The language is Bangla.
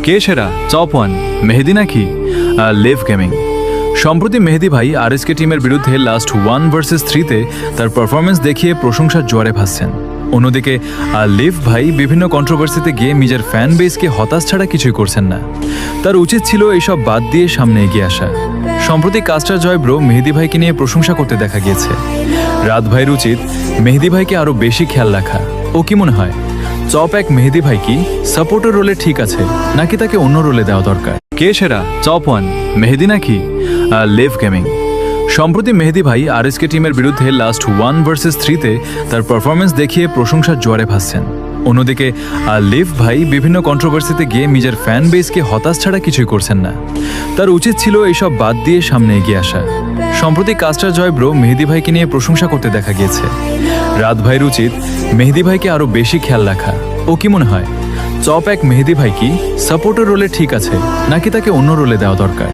কে সেরা টপ ওয়ান মেহেদি নাকি লিভ গেমিং? সম্প্রতি মেহেদি ভাই আরএসকে টিমের বিরুদ্ধে লাস্ট 1 vs 3-তে তার পারফরমেন্স দেখিয়ে প্রশংসার জোয়ারে ভাসছেন। অন্যদিকে লিভ ভাই বিভিন্ন কন্ট্রোভার্সিতে গিয়ে নিজের ফ্যান বেসকে হতাশ ছাড়া কিছুই করছেন না। তার উচিত ছিল এইসব বাদ দিয়ে সামনে এগিয়ে আসা। সম্প্রতি কাস্টার জয় ব্রো মেহেদি ভাইকে নিয়ে প্রশংসা করতে দেখা গিয়েছে। রাত ভাইয়ের উচিত মেহেদি ভাইকে আরও বেশি খেয়াল রাখা। ও কি মনে হয়, টপ এক মেহেদি ভাই কি সাপোর্টার রোলে ঠিক আছে নাকি তাকে অন্য রোলে দেওয়া দরকার? কে সেরা টপ ওয়ান মেহেদি নাকি লিভ গেমিং? সম্প্রতি মেহেদি ভাই আরএসকে টিমের বিরুদ্ধে লাস্ট 1 vs 3-তে তার পারফরমেন্স দেখিয়ে প্রশংসার জোয়ারে ভাসছেন। অন্যদিকে লিভ ভাই বিভিন্ন কন্ট্রোভার্সিতে গিয়ে নিজের ফ্যান বেসকে হতাশ ছাড়া কিছুই করছেন না। তার উচিত ছিল এইসব বাদ দিয়ে সামনে এগিয়ে আসা। সম্প্রতি কাস্টার জয় ব্রো মেহেদি ভাইকে নিয়ে প্রশংসা করতে দেখা গিয়েছে। রাত ভাইয়ের উচিত মেহেদি ভাইকে আরও বেশি খেয়াল রাখা। ও কি মনে হয়, টপ এক মেহেদি ভাই কি সাপোর্টার রোলে ঠিক আছে নাকি তাকে অন্য রোলে দেওয়া দরকার?